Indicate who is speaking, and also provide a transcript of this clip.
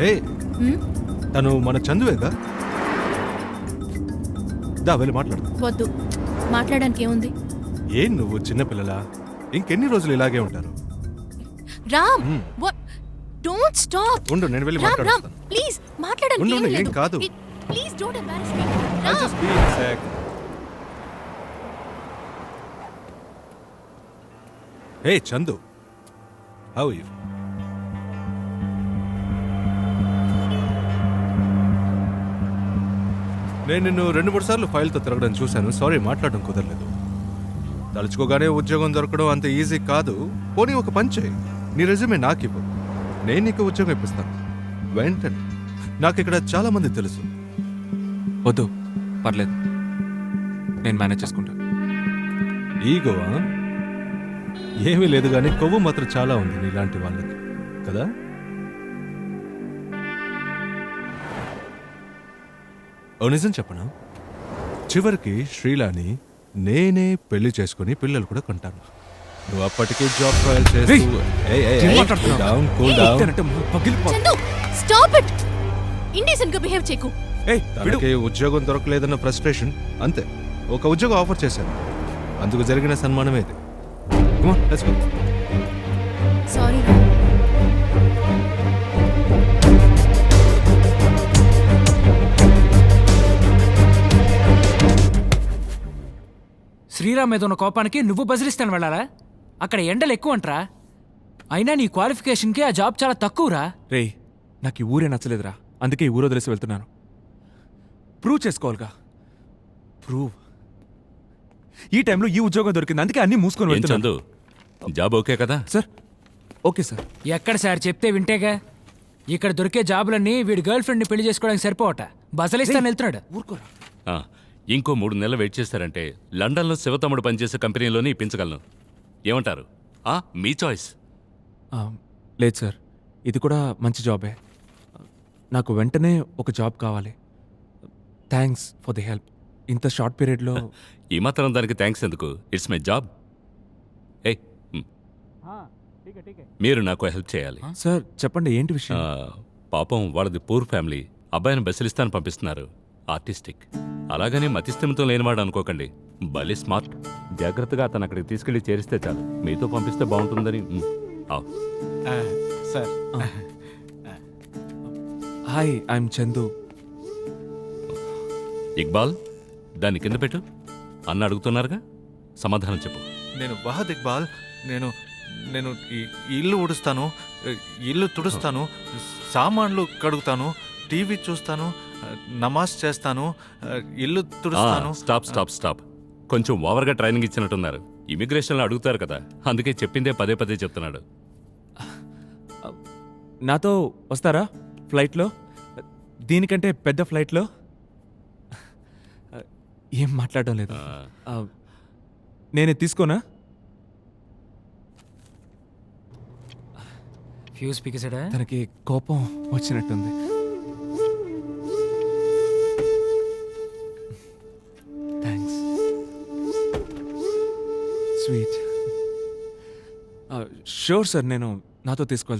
Speaker 1: హే తను మన చందువేగా దా వెళ్ళి మాట్లాడు.
Speaker 2: వద్దు, మాట్లాడడానికి ఏముంది?
Speaker 1: ఏం నువ్వు చిన్నపిల్లలా? ఇంకెన్ని రోజులు ఇలాగే ఉంటారు?
Speaker 2: Ram, don't stop.
Speaker 1: ఉండు నేను వెళ్ళి
Speaker 2: రామ్, రామ్,
Speaker 1: మాట్లాడతాను.
Speaker 2: ప్లీజ్ మాట్లాడడానికి
Speaker 1: ఉండు,
Speaker 2: ఏం
Speaker 1: ఏం
Speaker 2: లేదు.
Speaker 1: కాదు.
Speaker 2: Please don't embarrass me.
Speaker 1: I'll just be a sec. Hey Chandu, how are you? నేను నిన్ను 2-3 సార్లు ఫైల్తో తిరగడం చూశాను. సారీ, మాట్లాడడం కుదరలేదు. తలుచుకోగానే ఉద్యోగం దొరకడం అంత ఈజీ కాదు. పోనీ ఒక పని చేయి, నీ రెజ్యూమే నాకు ఇవ్వు, నేను నీకు ఉద్యోగం ఇప్పిస్తాను వెంటనే. నాకు ఇక్కడ చాలా మంది తెలుసు.
Speaker 3: వద్దు, పర్లేదు, నేను మేనేజ్ చేసుకుంటాను.
Speaker 1: ఈగోవా? ఏమీ లేదు కానీ కొవ్వు మాత్రం చాలా ఉంది నీలాంటి వాళ్ళకి కదా. ఓ నిజం చెప్పనా, చివరికి శ్రీలాని నేనే పెళ్లి చేసుకుని పిల్లలు కూడా కొంటాను. నువ్వు అప్పటికే జాబ్ ట్రయల్ చేస్తూ
Speaker 2: చందు, స్టాప్ ఇట్. ఇండీసెంట్ గా బిహేవ్ చేయకు.
Speaker 1: తనకి ఉద్యోగం దొరకలేదన్న ఫ్రస్ట్రేషన్ అంతే. ఒక ఉద్యోగం ఆఫర్ చేశాను, అందుకు జరిగిన సన్మానమే ఇది. Come on, let's go.
Speaker 2: Sorry Ram.
Speaker 4: Sriram మీద ఉన్న కోపానికి నువ్వు బజిలిస్తాను వెళ్ళాలా? అక్కడ ఎండలు ఎక్కువ అంటరా. అయినా నీ క్వాలిఫికేషన్కి ఆ జాబ్ చాలా తక్కువరా.
Speaker 3: రేయ్, నాకు ఈ ఊరే నచ్చలేదురా, అందుకే ఈ ఊరు వదిలేసి వెళ్తున్నాను. ప్రూవ్ చేసుకోవాలిగా. ప్రూవ్. ఈ టైంలో ఈ ఉద్యోగం దొరికింది, అందుకే అన్నీ మూసుకొని వెళ్తున్నాను.
Speaker 5: జాబ్ ఓకే కదా
Speaker 3: సార్? Okay sir.
Speaker 4: ఎక్కడ సార్ చెప్తే వింటేగా. ఇక్కడ దొరికే జాబులన్నీ వీడి గర్ల్ ఫ్రెండ్ని పెళ్లి చేసుకోవడానికి సరిపోవట. బసలిస్తాను వెళ్తున్నాడు.
Speaker 3: ఊరుకోరా.
Speaker 5: ఆ, ఇంకో 3 నెలలు వెయిట్ చేస్తారంటే లండన్లో శివతమ్ముడు పనిచేసే కంపెనీలోనే ఇప్పించగలను. ఏమంటారు? మీ చాయిస్.
Speaker 3: లేదు సార్, ఇది కూడా మంచి జాబే. నాకు వెంటనే ఒక జాబ్ కావాలి. Thanks for the help. ఇంత షార్ట్ పీరియడ్లో
Speaker 5: ఈ మాత్రం దానికి థ్యాంక్స్ ఎందుకు? It's my job. ఏయ్, మీరు నాకు హెల్ప్ చేయాలి.
Speaker 3: సార్ చెప్పండి, ఏంటి విషయం?
Speaker 5: పాపం వాళ్ళది పూర్ ఫ్యామిలీ. అబ్బాయిని బెసిలిస్తాను పంపిస్తున్నారు. ఆర్టిస్టిక్. అలాగని మతిస్థిమితం లేనివాడు అనుకోకండి. భలే స్మార్ట్. జాగ్రత్తగా అతను అక్కడికి తీసుకెళ్లి చేరిస్తే చాలు. మీతో పంపిస్తే బాగుంటుందని.
Speaker 3: Sir hi, I'm Chandu.
Speaker 5: Iqbal, దాన్ని కింద పెట్టు. అన్న అడుగుతున్నారుగా, సమాధానం చెప్పు.
Speaker 6: నేను వహద్ ఇక్బాల్. నేను నేను ఇల్లు ఊడుస్తాను, ఇల్లు తుడుస్తాను, సామాన్లు కడుగుతాను, టీవీ చూస్తాను, నమాజ్ చేస్తాను, ఇల్లు తుడుస్తాను.
Speaker 5: Stop stop stop. కొంచెం ఓవర్గా ట్రైనింగ్ ఇచ్చినట్టున్నారు. ఇమిగ్రేషన్లో అడుగుతారు కదా, అందుకే చెప్పిందే పదే పదే చెప్తున్నాడు.
Speaker 3: నాతో వస్తారా ఫ్లైట్లో? దీనికంటే పెద్ద ఫ్లైట్లో? ఏం మాట్లాడడం లేదు. నేనే తీసుకోనా?
Speaker 4: ఫ్యూజ్ పికేసాడా?
Speaker 3: తనకి కోపం వచ్చినట్టుంది. థ్యాంక్స్. స్వీట్. షూర్ సార్, నేను నాతో తీసుకువెళ్తాను.